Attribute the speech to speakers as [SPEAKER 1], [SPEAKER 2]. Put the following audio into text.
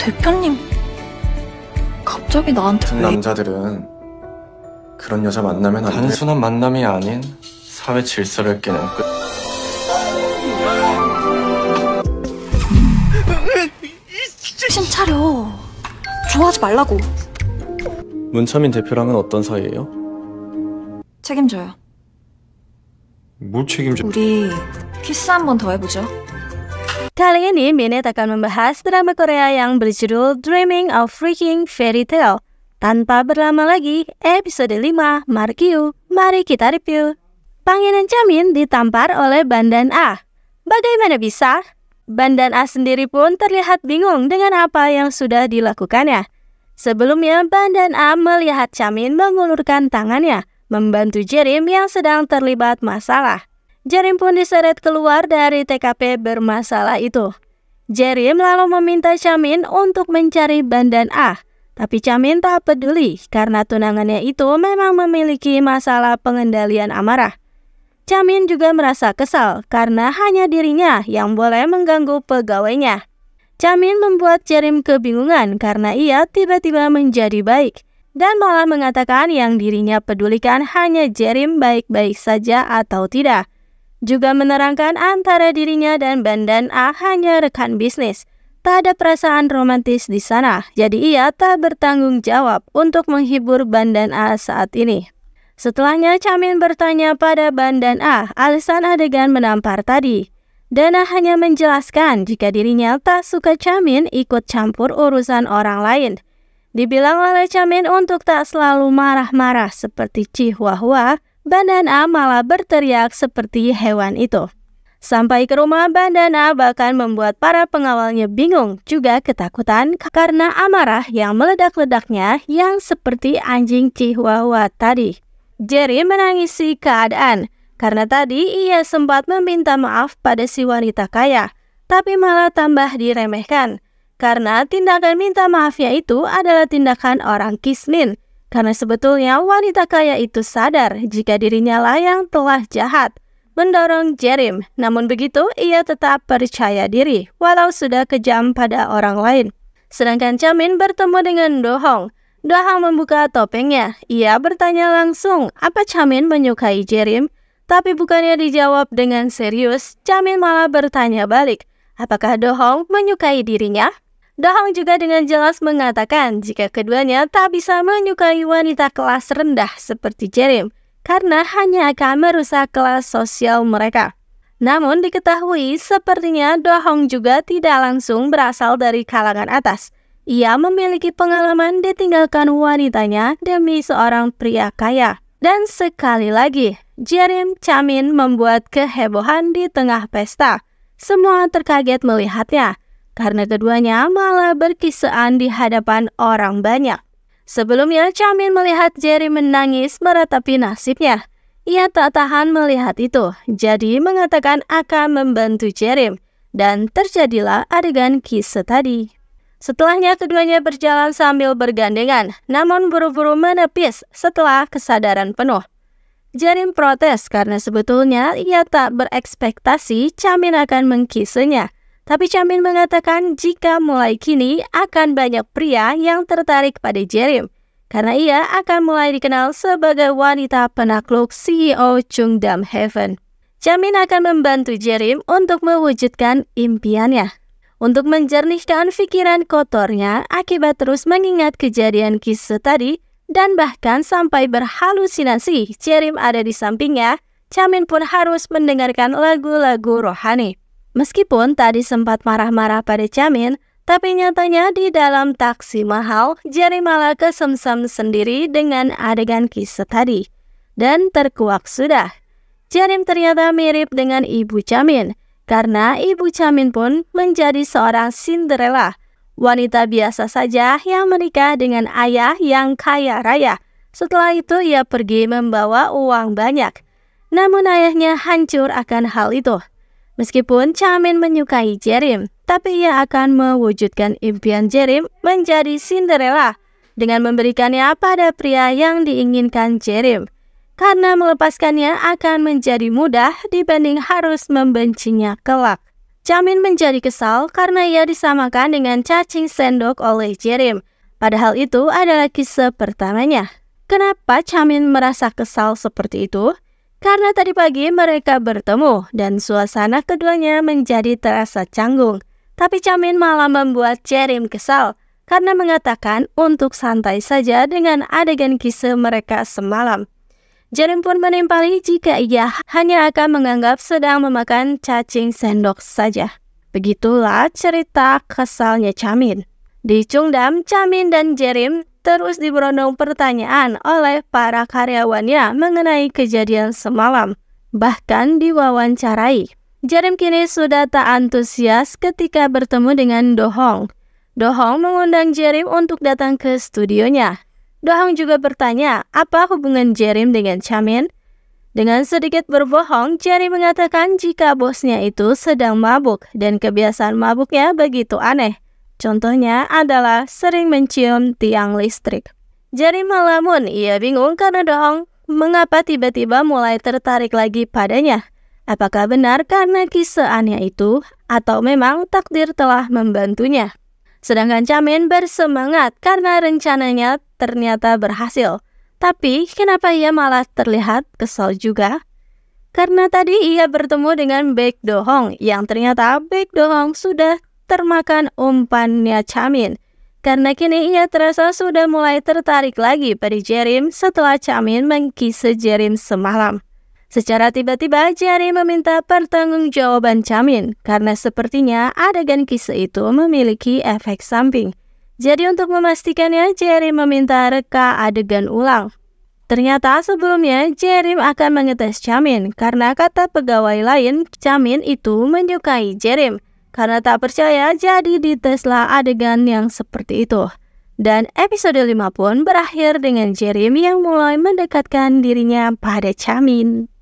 [SPEAKER 1] 대표님, 갑자기 나한테
[SPEAKER 2] 같은
[SPEAKER 1] 왜...
[SPEAKER 2] 남자들은 그런 여자 만나면 안 돼. 단순한 만남이 아닌 사회 질서를 깨는
[SPEAKER 1] 정신 차려. 좋아하지 말라고.
[SPEAKER 2] 문차민 대표랑은 어떤 사이예요?
[SPEAKER 1] 책임져요.
[SPEAKER 2] 뭘 책임져?
[SPEAKER 1] 우리 키스 한 번 더 해보죠.
[SPEAKER 3] Kali ini Minet akan membahas drama Korea yang berjudul Dreaming of Freaking Fairy Tale. Tanpa berlama lagi, episode 5, Markiu. Mari kita review. Pangeran Chamin ditampar oleh Bandan A. Bagaimana bisa? Bandan A sendiri pun terlihat bingung dengan apa yang sudah dilakukannya. Sebelumnya, Bandan A melihat Chamin mengulurkan tangannya, membantu Jerim yang sedang terlibat masalah. Jerim pun diseret keluar dari TKP bermasalah itu. Jerim lalu meminta Chamin untuk mencari Bandan A. Tapi Chamin tak peduli karena tunangannya itu memang memiliki masalah pengendalian amarah. Chamin juga merasa kesal karena hanya dirinya yang boleh mengganggu pegawainya. Chamin membuat Jerim kebingungan karena ia tiba-tiba menjadi baik dan malah mengatakan yang dirinya pedulikan hanya Jerim baik-baik saja atau tidak. Juga menerangkan antara dirinya dan Bandan A hanya rekan bisnis. Tak ada perasaan romantis di sana, jadi ia tak bertanggung jawab untuk menghibur Bandan A saat ini. Setelahnya Chamin bertanya pada Bandan A alasan adegan menampar tadi. Dana hanya menjelaskan jika dirinya tak suka Chamin ikut campur urusan orang lain. Dibilang oleh Chamin untuk tak selalu marah-marah seperti Chihuahua, Bandan A malah berteriak seperti hewan itu. Sampai ke rumah, Bandan A bahkan membuat para pengawalnya bingung juga ketakutan karena amarah yang meledak-ledaknya yang seperti anjing Chihuahua tadi. Jerry menangisi keadaan karena tadi ia sempat meminta maaf pada si wanita kaya, tapi malah tambah diremehkan karena tindakan minta maafnya itu adalah tindakan orang kismin. Karena sebetulnya wanita kaya itu sadar jika dirinya lah yang telah jahat, mendorong Jerim. Namun begitu, ia tetap percaya diri, walau sudah kejam pada orang lain. Sedangkan Chamin bertemu dengan Dohong. Dohong membuka topengnya. Ia bertanya langsung, apa Chamin menyukai Jerim? Tapi bukannya dijawab dengan serius, Chamin malah bertanya balik, apakah Dohong menyukai dirinya? Dohong juga dengan jelas mengatakan jika keduanya tak bisa menyukai wanita kelas rendah seperti Jerim karena hanya akan merusak kelas sosial mereka. Namun diketahui sepertinya Dohong juga tidak langsung berasal dari kalangan atas. Ia memiliki pengalaman ditinggalkan wanitanya demi seorang pria kaya. Dan sekali lagi, Jerim Chamin membuat kehebohan di tengah pesta. Semua terkaget melihatnya karena keduanya malah berkisaan di hadapan orang banyak. Sebelumnya, Chamin melihat Jerry menangis meratapi nasibnya. Ia tak tahan melihat itu, jadi mengatakan akan membantu Jerim. Dan terjadilah adegan kisah tadi. Setelahnya, keduanya berjalan sambil bergandengan, namun buru-buru menepis setelah kesadaran penuh. Jerim protes karena sebetulnya ia tak berekspektasi Chamin akan mengkisahnya. Tapi Chamin mengatakan jika mulai kini akan banyak pria yang tertarik pada Jerim karena ia akan mulai dikenal sebagai wanita penakluk CEO Chungdam Heaven. Chamin akan membantu Jerim untuk mewujudkan impiannya, untuk menjernihkan pikiran kotornya akibat terus mengingat kejadian kisah tadi dan bahkan sampai berhalusinasi Jerim ada di sampingnya. Chamin pun harus mendengarkan lagu-lagu rohani. Meskipun tadi sempat marah-marah pada Chamin, tapi nyatanya di dalam taksi mahal, Jerry malah kesemsem sendiri dengan adegan kisah tadi. Dan terkuak sudah. Jerim ternyata mirip dengan ibu Chamin, karena ibu Chamin pun menjadi seorang Cinderella, wanita biasa saja yang menikah dengan ayah yang kaya raya. Setelah itu ia pergi membawa uang banyak. Namun ayahnya hancur akan hal itu. Meskipun Chamin menyukai Jerim, tapi ia akan mewujudkan impian Jerim menjadi Cinderella dengan memberikannya pada pria yang diinginkan Jerim. Karena melepaskannya akan menjadi mudah dibanding harus membencinya kelak. Chamin menjadi kesal karena ia disamakan dengan cacing sendok oleh Jerim. Padahal itu adalah kisah pertamanya. Kenapa Chamin merasa kesal seperti itu? Karena tadi pagi mereka bertemu dan suasana keduanya menjadi terasa canggung. Tapi Chamin malah membuat Jerim kesal karena mengatakan untuk santai saja dengan adegan kisah mereka semalam. Jerim pun menimpali jika ia hanya akan menganggap sedang memakan cacing sendok saja. Begitulah cerita kesalnya Chamin. Di Chungdam, Chamin dan Jerim terus diberondong pertanyaan oleh para karyawannya mengenai kejadian semalam. Bahkan diwawancarai. Jerim kini sudah tak antusias ketika bertemu dengan Do Hong. Do Hong mengundang Jerim untuk datang ke studionya. Do Hong juga bertanya, apa hubungan Jerim dengan Chamin? Dengan sedikit berbohong, Jerim mengatakan jika bosnya itu sedang mabuk dan kebiasaan mabuknya begitu aneh. Contohnya adalah sering mencium tiang listrik. Jerim melamun, ia bingung karena Do Hong mengapa tiba-tiba mulai tertarik lagi padanya. Apakah benar karena kisah aneh itu atau memang takdir telah membantunya? Sedangkan Chamin bersemangat karena rencananya ternyata berhasil. Tapi kenapa ia malah terlihat kesal juga? Karena tadi ia bertemu dengan Baek Do Hong yang ternyata Baek Do Hong sudah termakan umpannya Chamin. Karena kini ia terasa sudah mulai tertarik lagi pada Jerim setelah Chamin mengkisah Jerim semalam. Secara tiba-tiba Jerim meminta pertanggungjawaban Chamin karena sepertinya adegan kisah itu memiliki efek samping. Jadi untuk memastikannya Jerim meminta reka adegan ulang. Ternyata sebelumnya Jerim akan mengetes Chamin karena kata pegawai lain Chamin itu menyukai Jerim. Karena tak percaya jadi diteslah adegan yang seperti itu. Dan episode 5 pun berakhir dengan Jerim yang mulai mendekatkan dirinya pada Chamin.